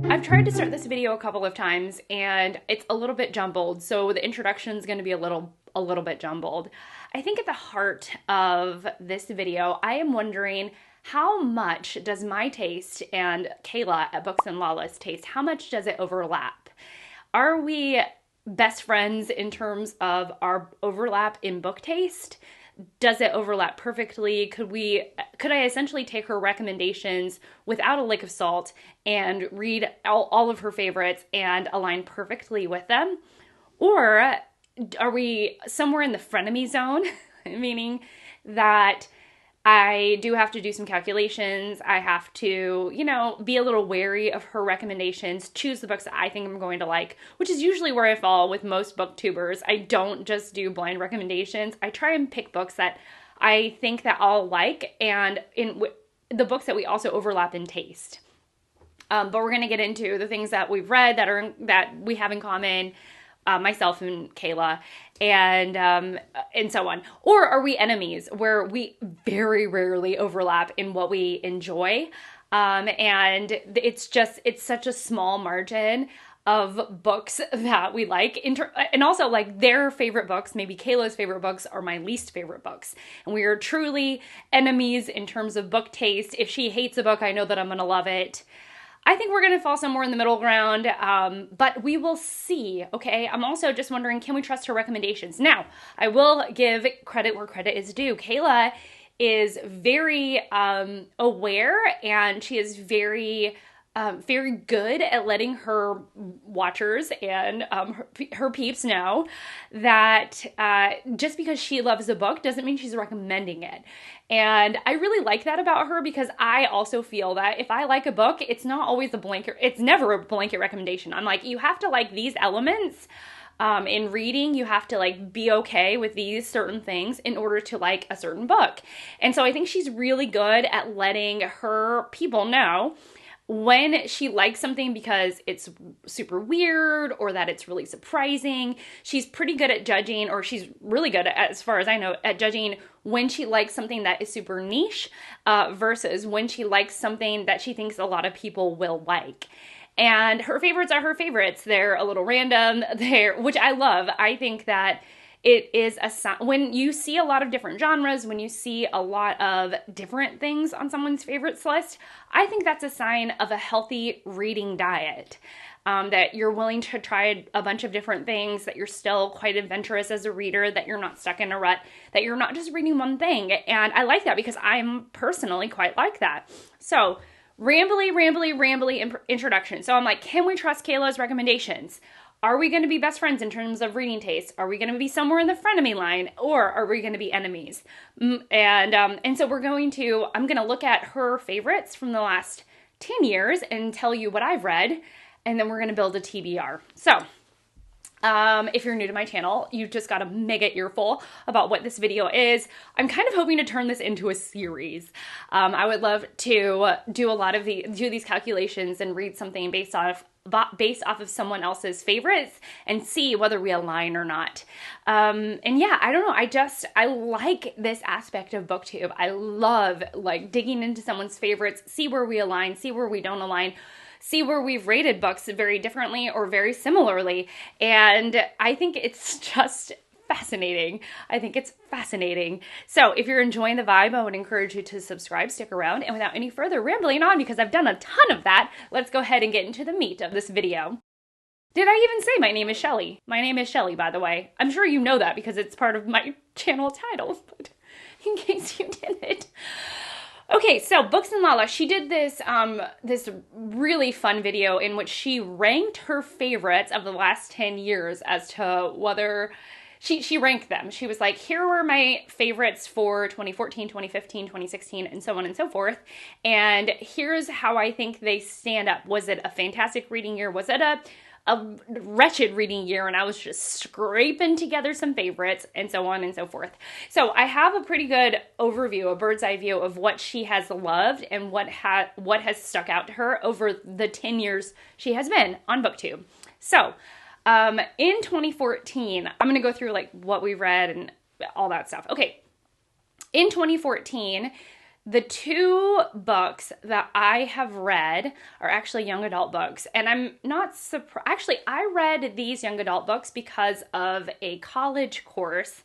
I've tried to start this video a couple of times and it's a little bit jumbled, so the introduction is going to be a little bit jumbled. I think at the heart of this video, I am wondering how much does my taste and Kayla at Books and Lawless taste, how much does it overlap? Are we best friends in terms of our overlap in book taste? Does it overlap perfectly? Could I essentially take her recommendations without a lick of salt and read all of her favorites and align perfectly with them? Or are we somewhere in the frenemy zone, meaning that I do have to do some calculations. I have to, be a little wary of her recommendations, choose the books that I think I'm going to like, which is usually where I fall with most booktubers. I don't just do blind recommendations. I try and pick books that I think that I'll like, and in the books that we also overlap in taste. But we're going to get into the things that we've read that we have in common, myself and Kayla, and so on. Or are we enemies where we very rarely overlap in what we enjoy? And it's such a small margin of books that we like. And also like their favorite books, maybe Kayla's favorite books are my least favorite books. And we are truly enemies in terms of book taste. If she hates a book, I know that I'm going to love it. I think we're going to fall somewhere in the middle ground, but we will see, okay? I'm also just wondering, can we trust her recommendations? Now, I will give credit where credit is due. Kayla is very aware, and she is very good at letting her watchers and her peeps know that just because she loves a book doesn't mean she's recommending it. And I really like that about her, because I also feel that if I like a book, it's never a blanket recommendation. I'm like, you have to like these elements in reading. You have to like be okay with these certain things in order to like a certain book. And so I think she's really good at letting her people know when she likes something because it's super weird or that it's really surprising. She's pretty good at judging, or she's really good at, as far as I know, at judging when she likes something that is super niche versus when she likes something that she thinks a lot of people will like. And her favorites are her favorites. They're a little random, which I love. I think that it is when you see a lot of different genres, when you see a lot of different things on someone's favorites list, I think that's a sign of a healthy reading diet. That you're willing to try a bunch of different things, that you're still quite adventurous as a reader, that you're not stuck in a rut, that you're not just reading one thing. And I like that because I'm personally quite like that. So, rambly introduction. So I'm like, can we trust Kayla's recommendations? Are we going to be best friends in terms of reading taste? Are we going to be somewhere in the frenemy line, or are we going to be enemies? And so I'm going to look at her favorites from the last 10 years and tell you what I've read, and then we're going to build a TBR. So, if you're new to my channel, you've just got a mega earful about what this video is. I'm kind of hoping to turn this into a series. I would love to do these calculations and read something based off of someone else's favorites and see whether we align or not. And yeah, I don't know. I like this aspect of BookTube. I love like digging into someone's favorites, see where we align, see where we don't align, see where we've rated books very differently or very similarly. And I think it's just fascinating. So if you're enjoying the vibe, I would encourage you to subscribe, stick around, and without any further rambling on, because I've done a ton of that, let's go ahead and get into the meat of this video. Did I even say my name is Shelly? My name is Shelly, by the way. I'm sure you know that because it's part of my channel title, but in case you didn't. Okay, so Books and Lala, she did this really fun video in which she ranked her favorites of the last 10 years as to whether she ranked them. She was like, here were my favorites for 2014, 2015, 2016, and so on and so forth. And here's how I think they stand up. Was it a fantastic reading year? Was it a wretched reading year? And I was just scraping together some favorites and so on and so forth. So I have a pretty good overview, a bird's eye view of what she has loved and what has stuck out to her over the 10 years she has been on BookTube. So in 2014, I'm going to go through like what we read and all that stuff. Okay. In 2014, The two books that I have read are actually young adult books. And I'm not surprised. Actually, I read these young adult books because of a college course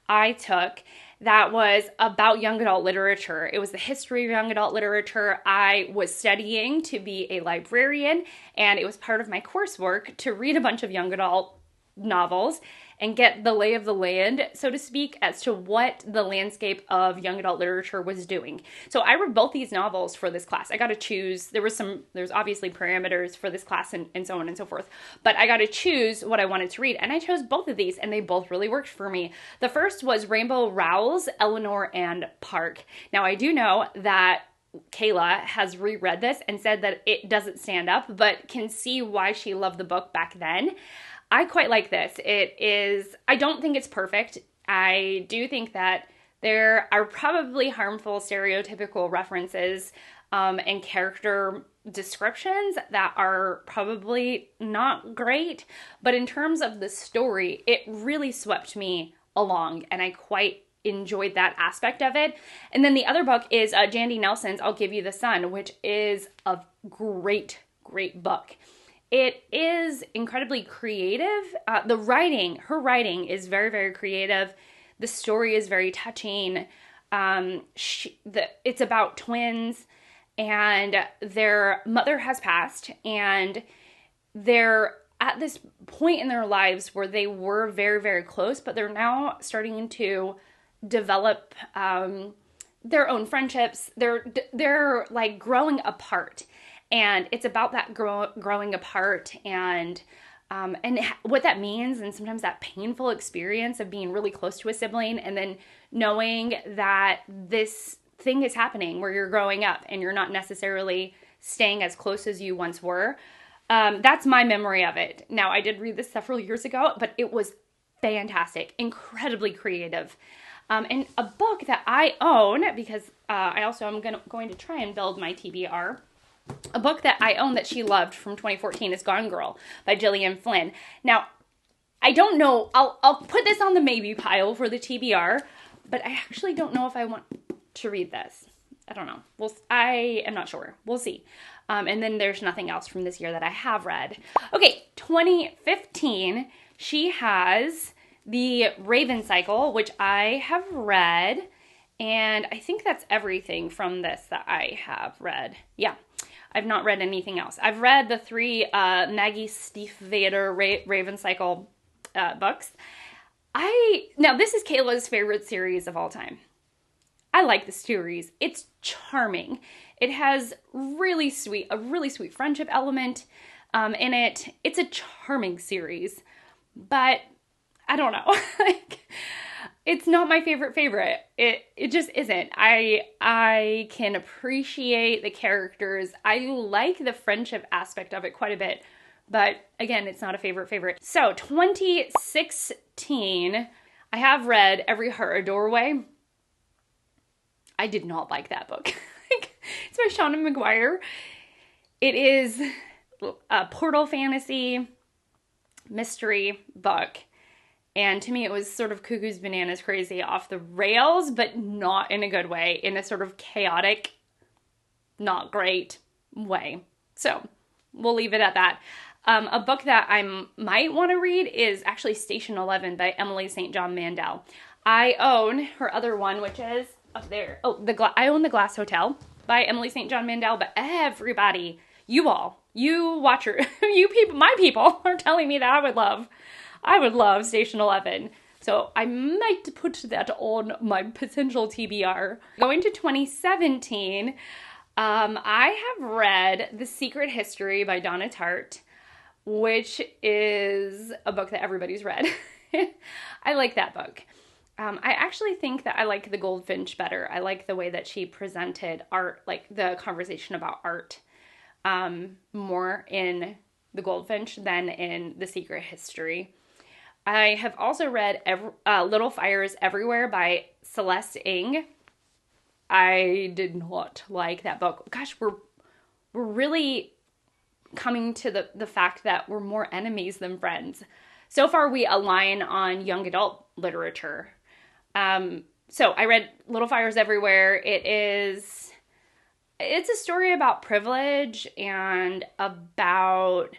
I took that was about young adult literature. It was the history of young adult literature. I was studying to be a librarian, and it was part of my coursework to read a bunch of young adult novels and get the lay of the land, so to speak, as to what the landscape of young adult literature was doing. So I read both these novels for this class. I got to choose. There's obviously parameters for this class and so on and so forth, but I got to choose what I wanted to read, and I chose both of these, and they both really worked for me. The first was Rainbow Rowell's Eleanor and Park. Now, I do know that Kayla has reread this and said that it doesn't stand up, but can see why she loved the book back then. I quite like this. I don't think it's perfect. I do think that there are probably harmful stereotypical references and character descriptions that are probably not great. But in terms of the story, it really swept me along, and I quite enjoyed that aspect of it. And then the other book is Jandy Nelson's I'll Give You the Sun, which is a great, great book. It is incredibly creative. Her writing is very, very creative. The story is very touching. It's about twins, and their mother has passed, and they're at this point in their lives where they were very, very close, but they're now starting to develop their own friendships. They're like growing apart. And it's about that growing apart and what that means, and sometimes that painful experience of being really close to a sibling and then knowing that this thing is happening where you're growing up and you're not necessarily staying as close as you once were. That's my memory of it. Now, I did read this several years ago, but it was fantastic, incredibly creative. And a book that I own, because I also am going to try and build my TBR. A book that I own that she loved from 2014 is Gone Girl by Gillian Flynn. Now, I don't know, I'll put this on the maybe pile for the TBR, but I actually don't know if I want to read this. I don't know. I am not sure. We'll see. And then there's nothing else from this year that I have read. Okay, 2015, she has The Raven Cycle, which I have read, and I think that's everything from this that I have read. Yeah. I've not read anything else. I've read the three Maggie Stiefvater Raven Cycle books. Now, this is Kayla's favorite series of all time. I like the series. It's charming. It has a really sweet friendship element in it. It's a charming series, but I don't know. It's not my favorite. It just isn't. I can appreciate the characters. I like the friendship aspect of it quite a bit. But again, it's not a favorite. So 2016, I have read Every Heart a Doorway. I did not like that book. It's by Seanan McGuire. It is a portal fantasy mystery book. And to me, it was sort of cuckoo's bananas crazy off the rails, but not in a good way, in a sort of chaotic, not great way. So we'll leave it at that. A book that I might want to read is actually Station 11 by Emily St. John Mandel. I own her other one, which is up there. Oh, I own The Glass Hotel by Emily St. John Mandel, but everybody, you watcher, my people are telling me that I would love Station 11. So I might put that on my potential TBR. Going to 2017, I have read The Secret History by Donna Tartt, which is a book that everybody's read. I like that book. I actually think that I like The Goldfinch better. I like the way that she presented art, like the conversation about art, more in The Goldfinch than in The Secret History. I have also read Little Fires Everywhere by Celeste Ng. I did not like that book. Gosh, we're really coming to the fact that we're more enemies than friends. So far, we align on young adult literature. So I read Little Fires Everywhere. It's a story about privilege and about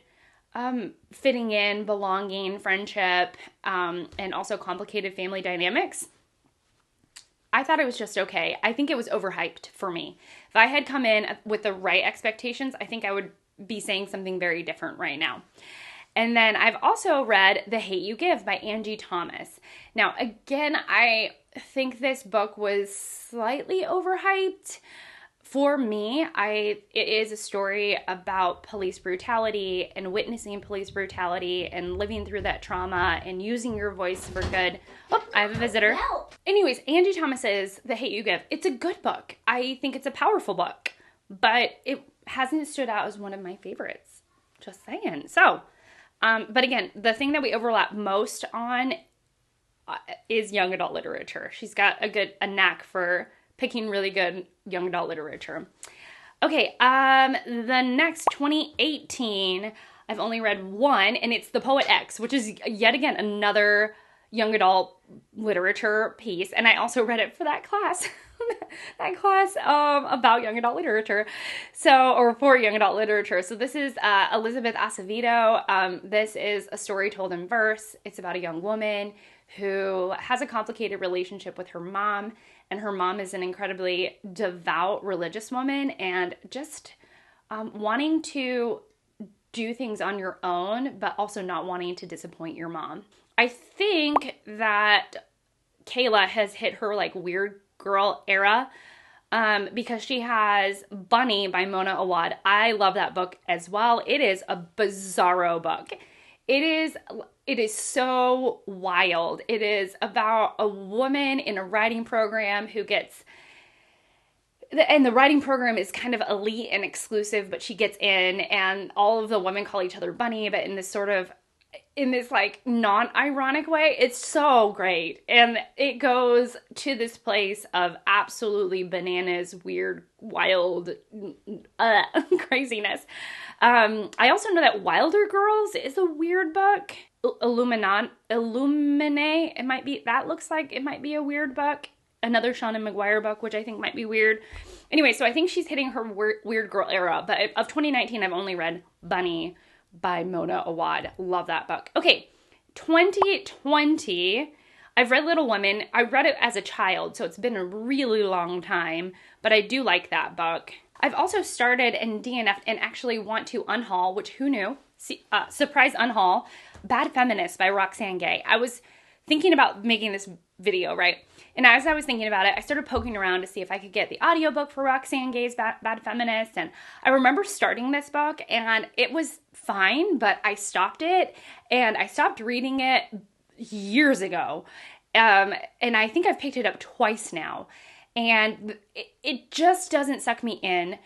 fitting in, belonging, friendship, and also complicated family dynamics. I thought it was just okay. I think it was overhyped for me. If I had come in with the right expectations, I think I would be saying something very different right now. And then I've also read The Hate You Give by Angie Thomas. Now, again, I think this book was slightly overhyped. For me, it is a story about police brutality and witnessing police brutality and living through that trauma and using your voice for good. Oh, I have a visitor. Help. Anyways, Angie Thomas's The Hate You Give. It's a good book. I think it's a powerful book, but it hasn't stood out as one of my favorites. Just saying. So, but again, the thing that we overlap most on is young adult literature. She's got a knack for picking really good young adult literature. Okay, the next 2018, I've only read one, and it's The Poet X, which is yet again another young adult literature piece, and I also read it for that class. About young adult literature, or for young adult literature. So this is Elizabeth Acevedo. This is a story told in verse. It's about a young woman who has a complicated relationship with her mom, and her mom is an incredibly devout religious woman, and just wanting to do things on your own, but also not wanting to disappoint your mom. I think that Kayla has hit her like weird girl era because she has Bunny by Mona Awad. I love that book as well. It is a bizarro book. It is so wild. It is about a woman in a writing program who gets, and the writing program is kind of elite and exclusive, but she gets in, and all of the women call each other Bunny, but in this like non-ironic way. It's so great. And it goes to this place of absolutely bananas, weird, wild, craziness. I also know that Wilder Girls is a weird book. Illuminate, that looks like it might be a weird book. Another Seanan McGuire book, which I think might be weird. Anyway, so I think she's hitting her weird girl era. But of 2019, I've only read Bunny by Mona Awad. Love that book. Okay, 2020, I've read Little Women. I read it as a child, so it's been a really long time, but I do like that book. I've also started and DNF'd and actually want to unhaul, which who knew? Surprise unhaul, Bad Feminist by Roxanne Gay. I was thinking about making this video, right? And as I was thinking about it, I started poking around to see if I could get the audiobook for Roxanne Gay's Bad Feminist. And I remember starting this book and it was fine, but I stopped it and I stopped reading it years ago. And I think I've picked it up twice now. And it just doesn't suck me in.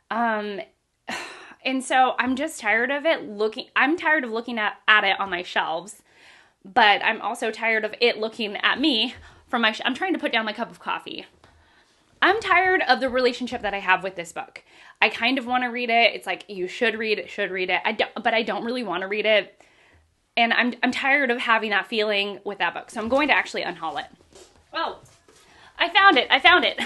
And so I'm just tired of it I'm tired of looking at it on my shelves, but I'm also tired of it looking at me from I'm trying to put down my cup of coffee. I'm tired of the relationship that I have with this book. I kind of want to read it. It's like, you should read it. But I don't really want to read it. And I'm tired of having that feeling with that book. So I'm going to actually unhaul it. Oh, I found it.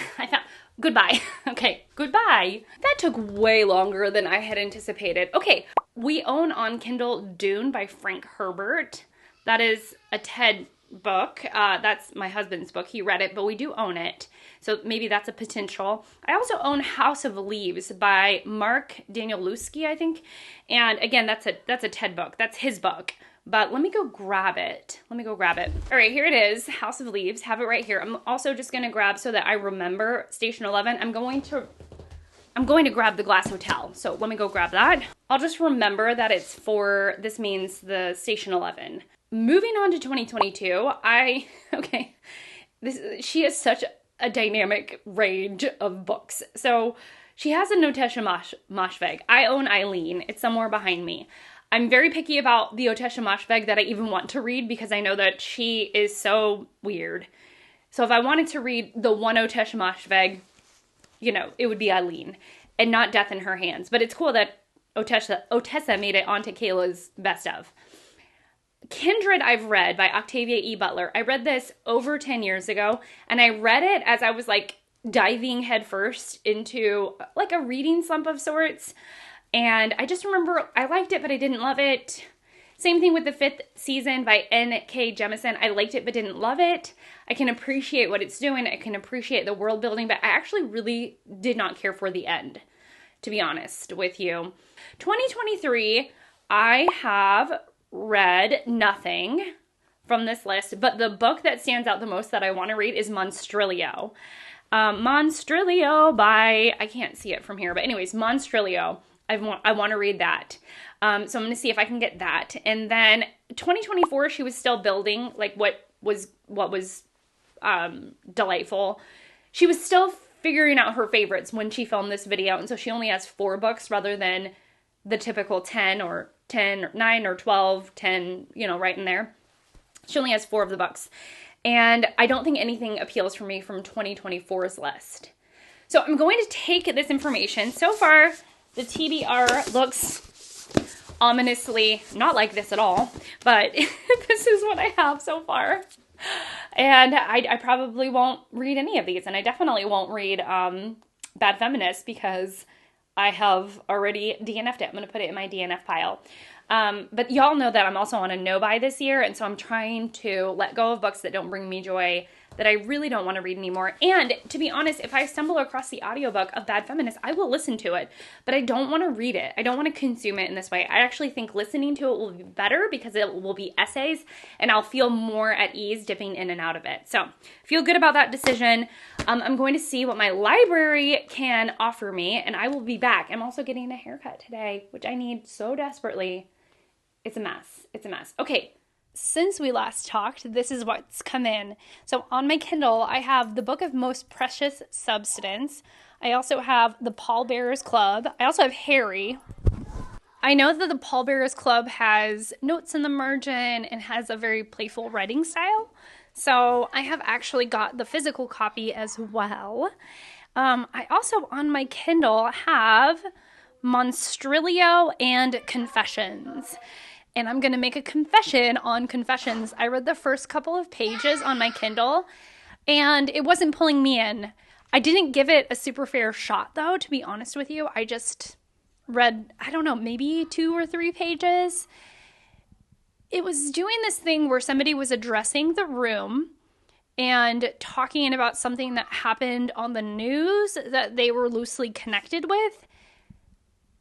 Goodbye. Okay, goodbye. That took way longer than I had anticipated. Okay, we own on Kindle Dune by Frank Herbert. That is a TED book. That's my husband's book. He read it, but we do own it. So maybe that's a potential. I also own House of Leaves by Mark Danielewski, I think. And again, that's a TED book. That's his book. But let me go grab it. All right, here it is, House of Leaves. Have it right here. I'm also just going to grab, so that I remember, Station 11. I'm going to grab the Glass Hotel. So let me go grab that. I'll just remember that this means the Station 11. Moving on to 2022, she has such a dynamic range of books. So she has a Otesha Moshfegh. I own Eileen. It's somewhere behind me. I'm very picky about the Otesha Moshfegh that I even want to read because I know that she is so weird. So if I wanted to read the one Otesha Moshfegh, it would be Eileen and not Death in Her Hands. But it's cool that Otessa made it onto Kayla's best of. Kindred I've read by Octavia E. Butler. I read this over 10 years ago, and I read it as I was like diving headfirst into like a reading slump of sorts. And I just remember I liked it, but I didn't love it. Same thing with the 5th season by N.K. Jemisin. I liked it, but didn't love it. I can appreciate what it's doing. I can appreciate the world building, but I actually really did not care for the end, to be honest with you. 2023, I have read nothing from this list, but the book that stands out the most that I want to read is Monstrilio. Monstrilio by, I can't see it from here, but anyways, Monstrilio. I want to read that. So I'm going to see if I can get that. And then 2024, she was still building like what was delightful. She was still figuring out her favorites when she filmed this video. And so she only has 4 books rather than the typical 10 or 9 or 12, 10, right in there. She only has 4 of the books. And I don't think anything appeals for me from 2024's list. So I'm going to take this information. So far, the TBR looks ominously not like this at all, but this is what I have so far. And I probably won't read any of these, and I definitely won't read Bad Feminist because I have already DNF'd it. I'm going to put it in my DNF pile. But y'all know that I'm also on a no-buy this year, and so I'm trying to let go of books that don't bring me joy, that I really don't want to read anymore. And to be honest, if I stumble across the audiobook of Bad Feminist, I will listen to it, but I don't want to read it. I don't want to consume it in this way. I actually think listening to it will be better because it will be essays, and I'll feel more at ease dipping in and out of it. So feel good about that decision. I'm going to see what my library can offer me, and I will be back. I'm also getting a haircut today, which I need so desperately. It's a mess. It's a mess. Okay. Since we last talked, this is what's come in. So on my Kindle, I have the Book of Most Precious Substance. I also have the Pallbearers Club. I also have Harry. I know that the Pallbearers Club has notes in the margin and has a very playful writing style. So I have actually got the physical copy as well. I also on my Kindle have Monstrilio and Confessions. And I'm going to make a confession on Confessions. I read the first couple of pages on my Kindle, and it wasn't pulling me in. I didn't give it a super fair shot, though, to be honest with you. I just read, I don't know, maybe 2 or 3 pages. It was doing this thing where somebody was addressing the room and talking about something that happened on the news that they were loosely connected with.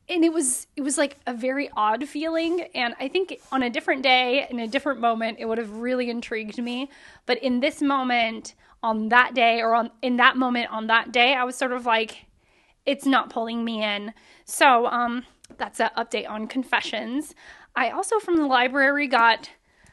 And it was like a very odd feeling, and I think on a different day, in a different moment, it would have really intrigued me. But in this moment, on that day, or in that moment on that day, I was sort of like, it's not pulling me in. So that's an update on Confessions. I also from the library got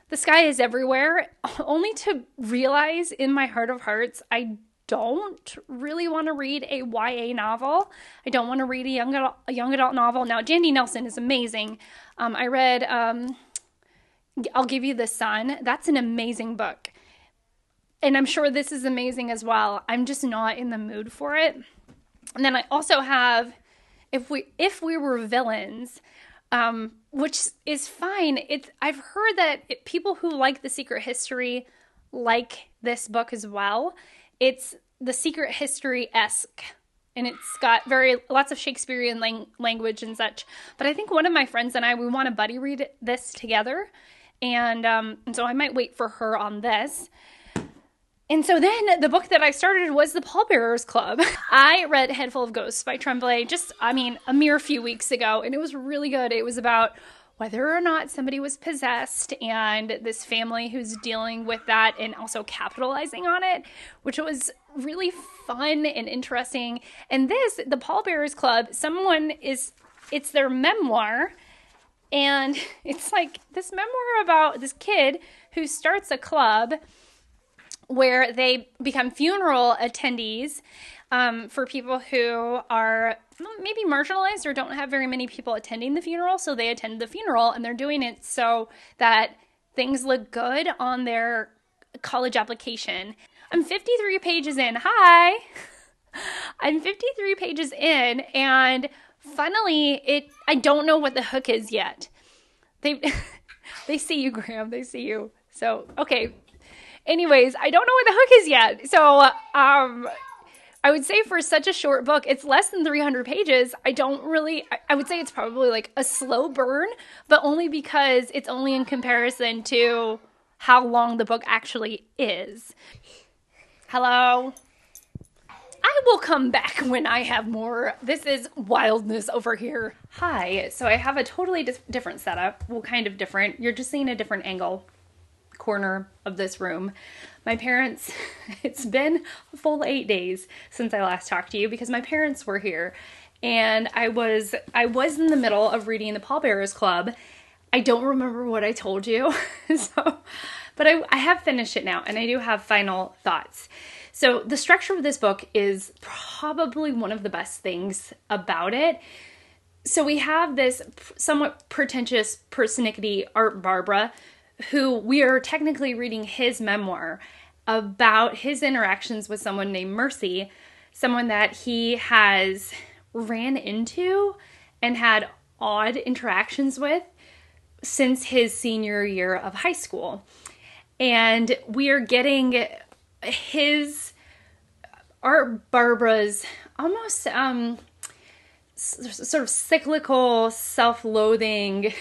The Sky is Everywhere, only to realize in my heart of hearts, I don't really want to read a YA novel. I don't want to read a young adult novel. Now, Jandy Nelson is amazing. I read I'll Give You the Sun. That's an amazing book. And I'm sure this is amazing as well. I'm just not in the mood for it. And then I also have If We Were Villains, which is fine. I've heard that people who like The Secret History like this book as well. It's The Secret History-esque, and it's got lots of Shakespearean language and such. But I think one of my friends and I, we want to buddy read this together, and so I might wait for her on this. And so then the book that I started was The Pallbearers Club. I read Head Full of Ghosts by Tremblay a mere few weeks ago, and it was really good. It was about whether or not somebody was possessed and this family who's dealing with that and also capitalizing on it, which was really fun and interesting. And the Pallbearers Club, it's their memoir, and it's like this memoir about this kid who starts a club where they become funeral attendees for people who are maybe marginalized or don't have very many people attending the funeral. So they attend the funeral, and they're doing it so that things look good on their college application. I'm 53 pages in. Hi! I'm 53 pages in, and funnily, I don't know what the hook is yet. They see you, Graham. They see you. So, okay. Anyways, I don't know what the hook is yet. So, I would say for such a short book, it's less than 300 pages. I would say it's probably like a slow burn, but only because it's only in comparison to how long the book actually is. Hello? I will come back when I have more. This is wildness over here. Hi. So I have a totally different setup. Well, kind of different. You're just seeing a different corner of this room. My parents, it's been a full 8 days since I last talked to you because my parents were here. And I was in the middle of reading the Pallbearers Club. I don't remember what I told you. But I have finished it now and I do have final thoughts. So the structure of this book is probably one of the best things about it. So we have this somewhat pretentious persnickety Art Barbara, who we are technically reading his memoir about his interactions with someone named Mercy, someone that he has ran into and had odd interactions with since his senior year of high school. And we are getting Art Barbara's almost sort of cyclical, self-loathing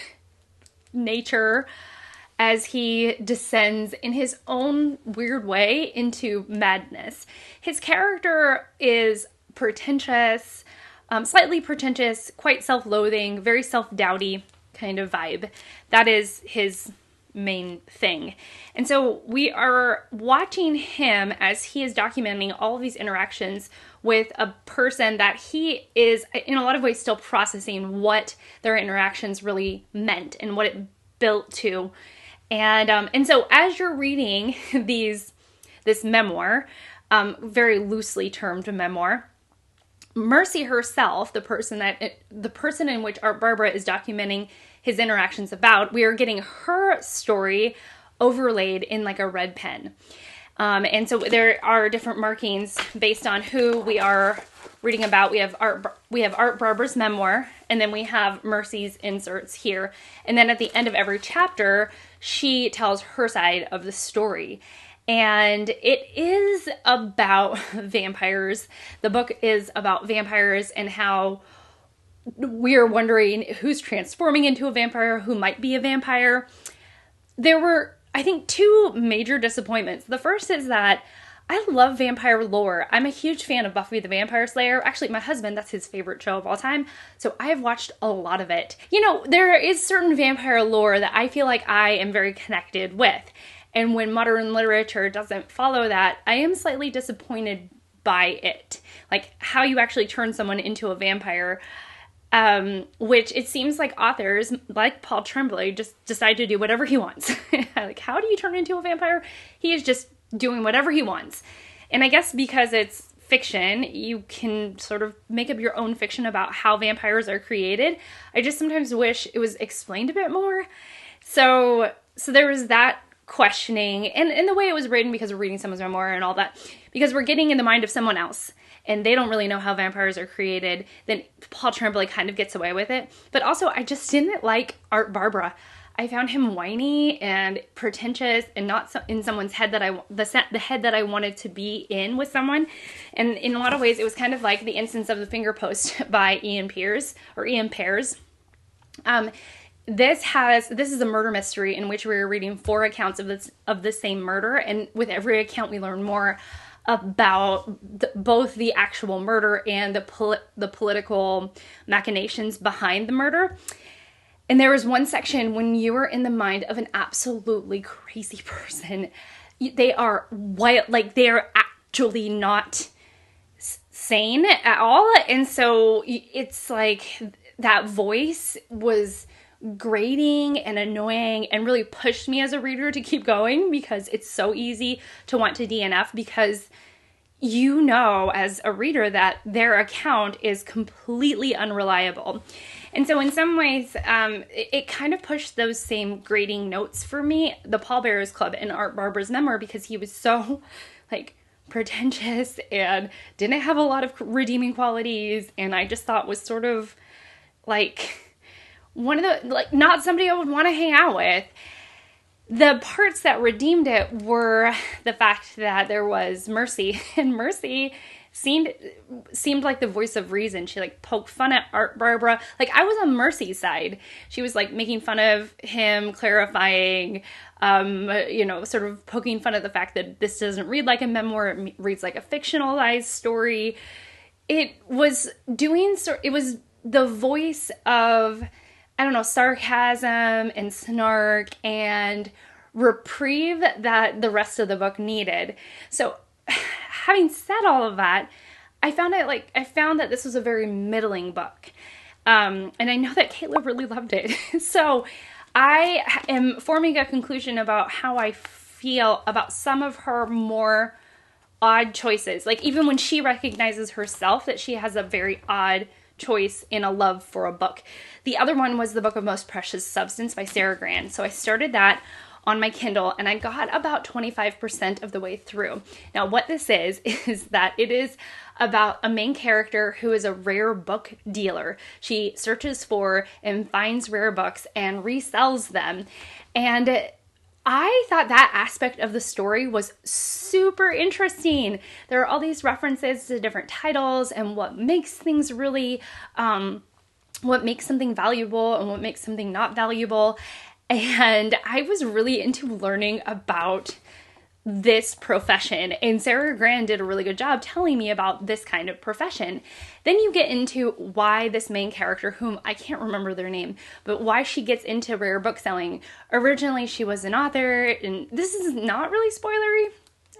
nature as he descends in his own weird way into madness. His character is pretentious, slightly pretentious, quite self-loathing, very self-doubty kind of vibe. That is his main thing. And so we are watching him as he is documenting all of these interactions with a person that he is in a lot of ways still processing what their interactions really meant and what it built to. And so as you're reading this memoir, very loosely termed memoir, Mercy herself, the person in which Art Barbara is documenting his interactions about, we are getting her story overlaid in like a red pen. And so there are different markings based on who we are reading about. We have Art Barbara's memoir, and then we have Mercy's inserts here. And then at the end of every chapter, she tells her side of the story. And it is about vampires. The book is about vampires and how we're wondering who's transforming into a vampire, who might be a vampire. There were, I think, two major disappointments. The first is that I love vampire lore. I'm a huge fan of Buffy the Vampire Slayer. Actually, my husband, that's his favorite show of all time. So I have watched a lot of it. You know, there is certain vampire lore that I feel like I am very connected with. And when modern literature doesn't follow that, I am slightly disappointed by it. Like how you actually turn someone into a vampire. Which it seems like authors like Paul Tremblay just decide to do whatever he wants. Like, how do you turn into a vampire? He is just doing whatever he wants. And I guess because it's fiction, you can sort of make up your own fiction about how vampires are created. I just sometimes wish it was explained a bit more. So there was that questioning, and the way it was written, because we're reading someone's memoir and all that, because we're getting in the mind of someone else. And they don't really know how vampires are created, then Paul Tremblay kind of gets away with it. But also, I just didn't like Art Barbara. I found him whiny and pretentious and not in someone's head that the head that I wanted to be in with someone. And in a lot of ways, it was kind of like the instance of The Fingerpost by Iain Pears. This is a murder mystery in which we're reading 4 accounts of the same murder. And with every account, we learn more about both the actual murder and the political machinations behind the murder. And there was one section when you were in the mind of an absolutely crazy person. They are wild, like they are actually not sane at all. And so it's like that voice was grating and annoying and really pushed me as a reader to keep going, because it's so easy to want to DNF because you know as a reader that their account is completely unreliable. And so in some ways, it kind of pushed those same grating notes for me, the Pallbearers Club and Art Barbara's memoir, because he was so like pretentious and didn't have a lot of redeeming qualities, and I just thought was sort of like one of the, like, not somebody I would want to hang out with. The parts that redeemed it were the fact that there was Mercy, and Mercy seemed like the voice of reason. She like poked fun at Art Barbara. Like, I was on Mercy's side. She was like making fun of him, clarifying, sort of poking fun at the fact that this doesn't read like a memoir, it reads like a fictionalized story. It was the voice of, I don't know, sarcasm and snark and reprieve that the rest of the book needed. So having said all of that, I found that this was a very middling book. And I know that Kayla really loved it. So I am forming a conclusion about how I feel about some of her more odd choices. Like, even when she recognizes herself that she has a very odd choice in a love for a book. The other one was The Book of Most Precious Substance by Sara Gran. So I started that on my Kindle, and I got about 25% of the way through. Now, what this is that it is about a main character who is a rare book dealer. She searches for and finds rare books and resells them. And I thought that aspect of the story was super interesting. There are all these references to different titles and what makes things really, what makes something valuable and what makes something not valuable. And I was really into learning about this profession, and Sara Gran did a really good job telling me about this kind of profession. Then you get into why this main character, whom I can't remember their name, but why she gets into rare book selling. Originally, she was an author, and this is not really spoilery.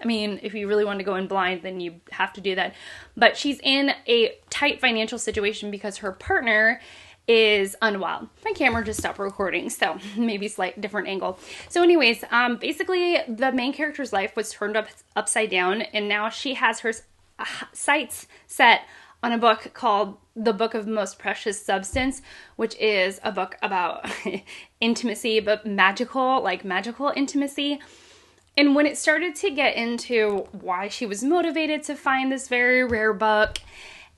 I mean, if you really want to go in blind, then you have to do that. But she's in a tight financial situation because her partner is unwell. My camera just stopped recording, so maybe slight different angle. So anyways, basically the main character's life was turned upside down, and now she has her sights set on a book called The Book of Most Precious Substance, which is a book about intimacy, but magical intimacy. And when it started to get into why she was motivated to find this very rare book,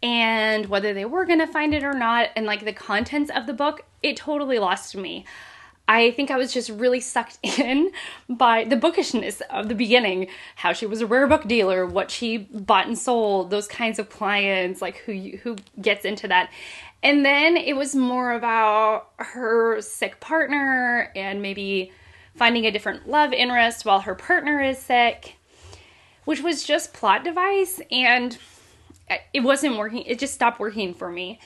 and whether they were going to find it or not, and like the contents of the book, it totally lost me. I think I was just really sucked in by the bookishness of the beginning, how she was a rare book dealer, what she bought and sold, those kinds of clients, like who gets into that. And then it was more about her sick partner and maybe finding a different love interest while her partner is sick, which was just plot device, and it wasn't working. It just stopped working for me.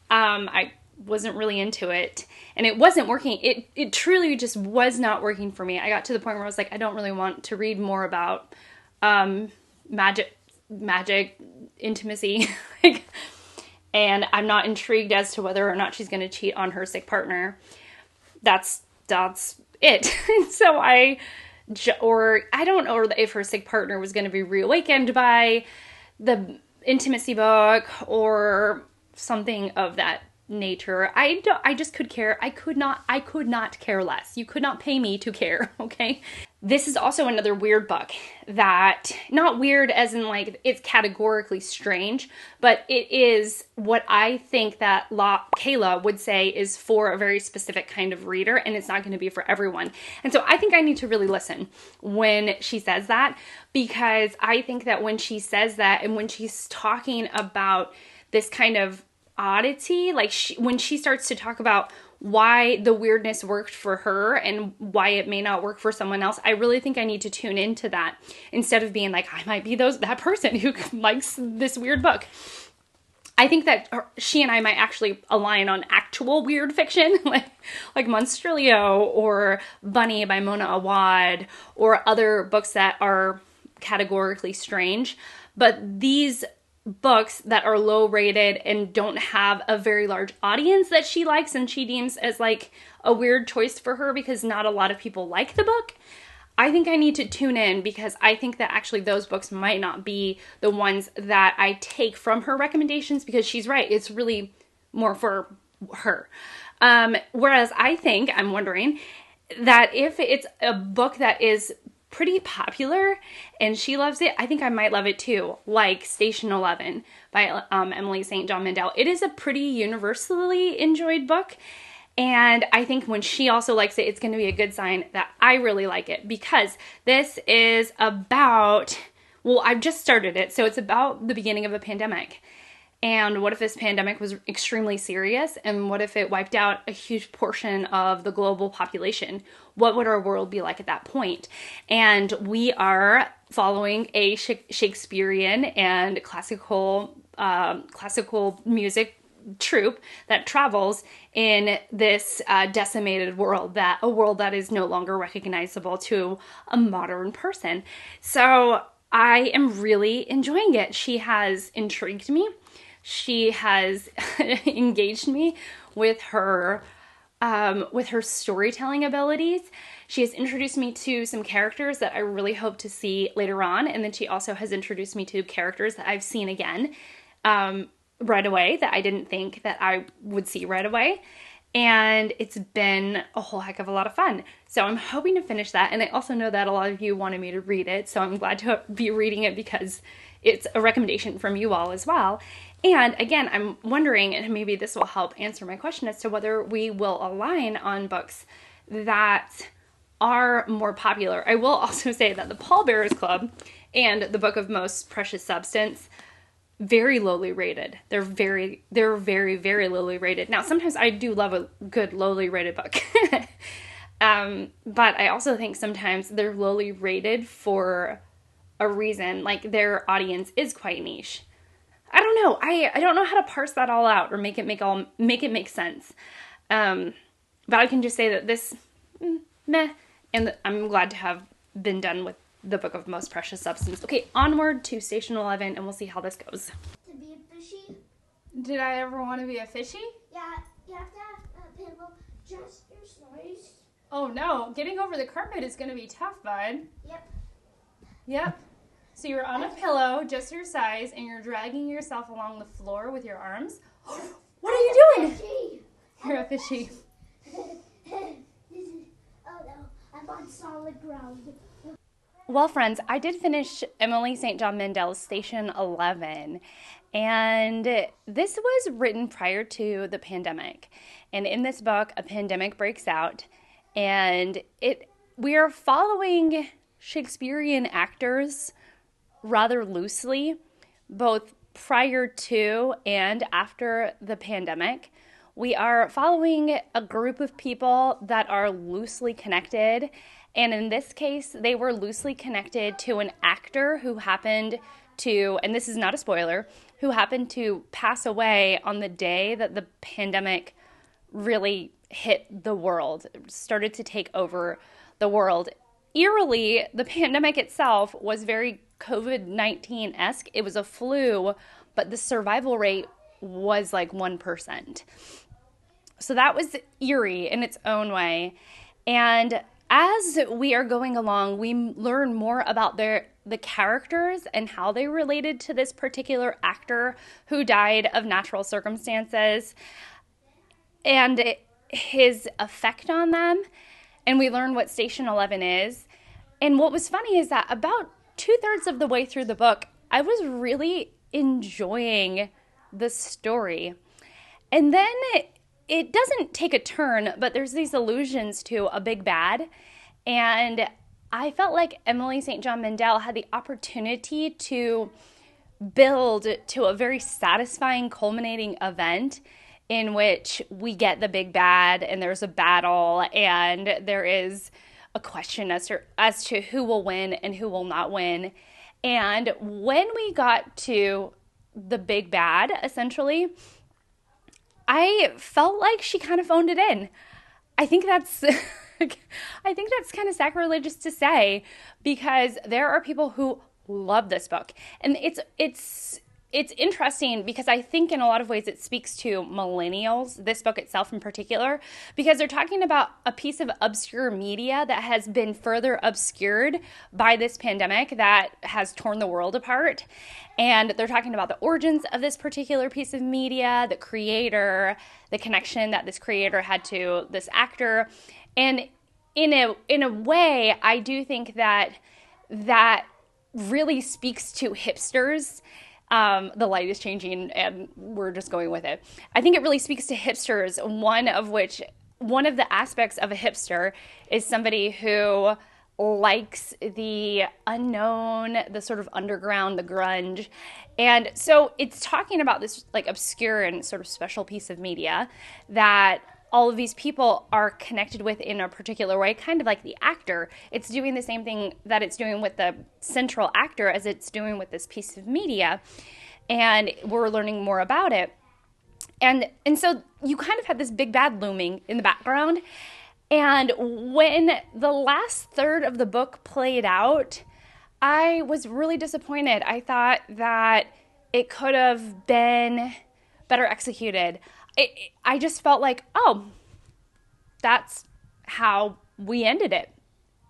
I wasn't really into it, and it wasn't working. It truly just was not working for me. I got to the point where I was like, I don't really want to read more about magic intimacy, and I'm not intrigued as to whether or not she's going to cheat on her sick partner. That's it. So I don't know if her sick partner was going to be reawakened by the intimacy book or something of that nature. I just could care. I could not care less. You could not pay me to care, okay? This is also another weird book that, not weird as in like it's categorically strange, but it is what I think that Kayla would say is for a very specific kind of reader, and it's not going to be for everyone. And so I think I need to really listen when she says that, because I think that when she says that and when she's talking about this kind of oddity, like when she starts to talk about why the weirdness worked for her and why it may not work for someone else, I really think I need to tune into that instead of being like, I might be that person who likes this weird book. I think that she and I might actually align on actual weird fiction, like Monstrilio or Bunny by Mona Awad or other books that are categorically strange. But these books that are low rated and don't have a very large audience that she likes and she deems as like a weird choice for her because not a lot of people like the book, I think I need to tune in, because I think that actually those books might not be the ones that I take from her recommendations, because she's right, it's really more for her. Whereas I'm wondering that if it's a book that is pretty popular and she loves it, I think I might love it too, like Station 11 by Emily St. John Mandel. It is a pretty universally enjoyed book, And I think when she also likes it, it's going to be a good sign that I really like it, because this is about, well, I've just started it, so it's about the beginning of a pandemic. And what if this pandemic was extremely serious? And what if it wiped out a huge portion of the global population? What would our world be like at that point? And we are following a Shakespearean and classical music troupe that travels in this decimated world, a world that is no longer recognizable to a modern person. So I am really enjoying it. She has intrigued me. She has engaged me with her storytelling abilities. She has introduced me to some characters that I really hope to see later on, and then she also has introduced me to characters that I've seen again right away that I didn't think that I would see right away. And it's been a whole heck of a lot of fun. So I'm hoping to finish that. And I also know that a lot of you wanted me to read it, so I'm glad to be reading it because it's a recommendation from you all as well. And again, I'm wondering, and maybe this will help answer my question as to whether we will align on books that are more popular. I will also say that the Pallbearers Club and the Book of Most Precious Substance, very lowly rated. They're very, very lowly rated. Now, sometimes I do love a good lowly rated book. But I also think sometimes they're lowly rated for a reason. Like, their audience is quite niche. I don't know. I don't know how to parse that all out or make it make sense. But I can just say that this, meh. And I'm glad to have been done with the Book of Most Precious Substance. Okay, onward to Station 11, and we'll see how this goes. To be a fishy? Did I ever want to be a fishy? Yeah, you have to have a pillow just your size. Oh no, getting over the carpet is going to be tough, bud. Yep. So you're on a pillow, just your size, and you're dragging yourself along the floor with your arms. What are you doing? Fishy. You're a fishy. Oh no, I'm on solid ground. Well, friends, I did finish Emily St. John Mandel's Station 11, and this was written prior to the pandemic. And in this book, a pandemic breaks out, and we are following Shakespearean actors rather loosely, both prior to and after the pandemic. We are following a group of people that are loosely connected. And in this case, they were loosely connected to an actor who happened to, and this is not a spoiler, who happened to pass away on the day that the pandemic really hit the world, started to take over the world. Eerily, the pandemic itself was very COVID-19-esque. It was a flu, but the survival rate was like 1%. So that was eerie in its own way. And as we are going along, we learn more about the characters and how they related to this particular actor who died of natural circumstances and his effect on them. And we learn what Station 11 is. And what was funny is that about 2/3 of the way through the book, I was really enjoying the story. And then it doesn't take a turn, but there's these allusions to a big bad. And I felt like Emily St. John Mandel had the opportunity to build to a very satisfying, culminating event in which we get the big bad and there's a battle and there is a question as to who will win and who will not win. And when we got to the big bad, essentially, I felt like she kind of phoned it in. I think that's kind of sacrilegious to say, because there are people who love this book. And it's interesting because I think in a lot of ways it speaks to millennials, this book itself in particular, because they're talking about a piece of obscure media that has been further obscured by this pandemic that has torn the world apart. And they're talking about the origins of this particular piece of media, the creator, the connection that this creator had to this actor. And in a way, I do think that really speaks to hipsters. The light is changing and we're just going with it. I think it really speaks to hipsters, one of which one of the aspects of a hipster is somebody who likes the unknown, the sort of underground, the grunge. And so it's talking about this like obscure and sort of special piece of media that all of these people are connected with in a particular way, kind of like the actor. It's doing the same thing that it's doing with the central actor as it's doing with this piece of media. And we're learning more about it. And so you kind of had this big bad looming in the background. And when the last third of the book played out, I was really disappointed. I thought that it could have been better executed. I just felt like, oh, that's how we ended it.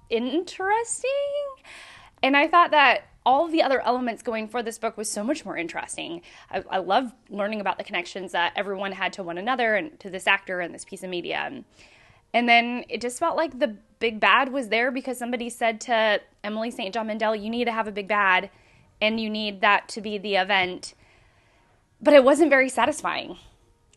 Interesting. And I thought that all of the other elements going for this book was so much more interesting. I love learning about the connections that everyone had to one another and to this actor and this piece of media. And then it just felt like the big bad was there because somebody said to Emily St. John Mandel, you need to have a big bad and you need that to be the event. But it wasn't very satisfying.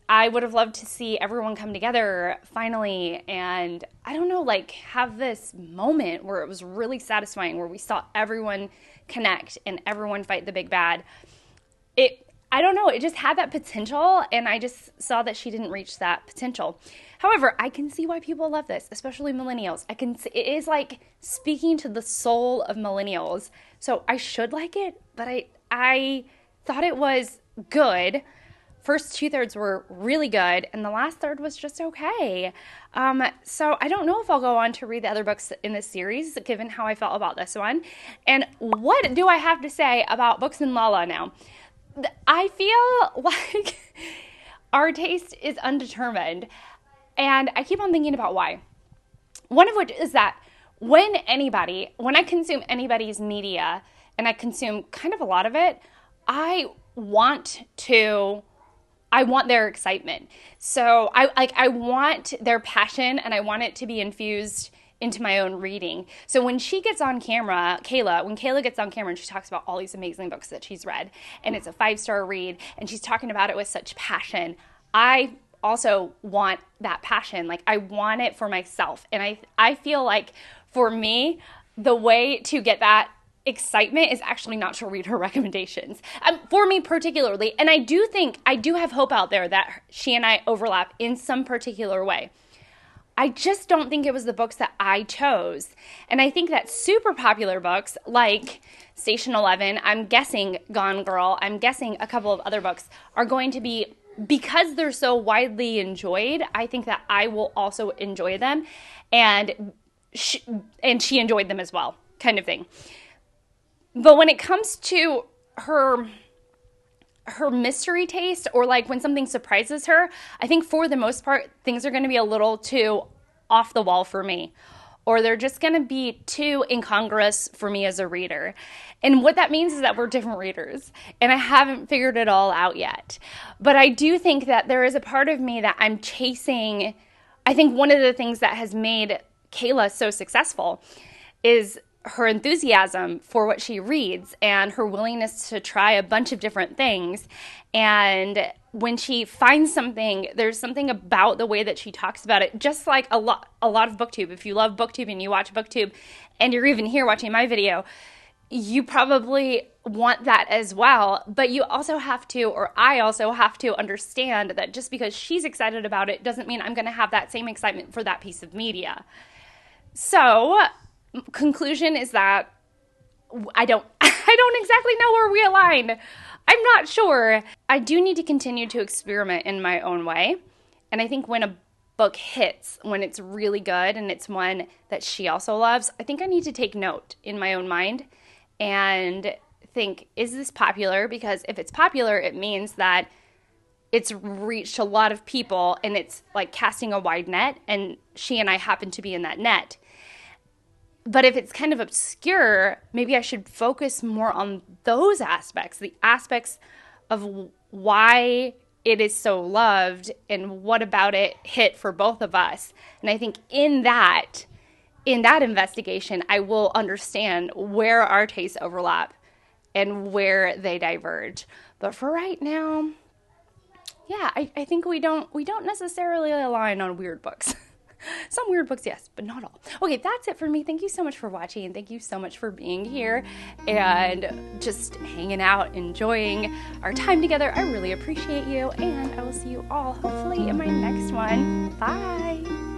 I would have loved to see everyone come together finally and, I don't know, like have this moment where it was really satisfying, where we saw everyone connect and everyone fight the big bad. I don't know, it just had that potential, and I just saw that she didn't reach that potential. However, I can see why people love this, especially millennials. It is like speaking to the soul of millennials. So I should like it, but I thought it was good. First 2/3 were really good, and the last third was just okay. So I don't know if I'll go on to read the other books in this series, given how I felt about this one. And what do I have to say about books in Lala now? I feel like our taste is undetermined, and I keep on thinking about why. One of which is that when I consume anybody's media, and I consume kind of a lot of it, I want their excitement. So I want their passion, and I want it to be infused into my own reading. So when she gets on camera, when Kayla gets on camera and she talks about all these amazing books that she's read, and it's a 5-star read, and she's talking about it with such passion, I also want that passion. Like, I want it for myself. And I feel like for me, the way to get that excitement is actually not to read her recommendations. For me particularly, and I do have hope out there that she and I overlap in some particular way. I just don't think it was the books that I chose. And I think that super popular books like Station 11, I'm guessing Gone Girl, I'm guessing a couple of other books are going to be, because they're so widely enjoyed, I think that I will also enjoy them. And she enjoyed them as well, kind of thing. But when it comes to her mystery taste, or like when something surprises her, I think for the most part, things are going to be a little too off the wall for me, or they're just going to be too incongruous for me as a reader. And what that means is that we're different readers, and I haven't figured it all out yet. But I do think that there is a part of me that I'm chasing. I think one of the things that has made Kayla so successful is her enthusiasm for what she reads and her willingness to try a bunch of different things. And when she finds something, there's something about the way that she talks about it, just like a lot of BookTube. If you love BookTube and you watch BookTube and you're even here watching my video, you probably want that as well. But you also have to, or I also have to, understand that just because she's excited about it doesn't mean I'm going to have that same excitement for that piece of media. So conclusion is that I don't exactly know where we align. I'm not sure. I do need to continue to experiment in my own way. And I think when a book hits, when it's really good and it's one that she also loves, I think I need to take note in my own mind and think, is this popular? Because if it's popular, it means that it's reached a lot of people and it's like casting a wide net, and she and I happen to be in that net. But if it's kind of obscure, maybe I should focus more on those aspects, the aspects of why it is so loved and what about it hit for both of us. And I think in that investigation, I will understand where our tastes overlap and where they diverge. But for right now, yeah, I think we don't necessarily align on weird books. Some weird books, yes, but not all. Okay, that's it for me. Thank you so much for watching. Thank you so much for being here and just hanging out, enjoying our time together. I really appreciate you, and I will see you all hopefully in my next one. Bye.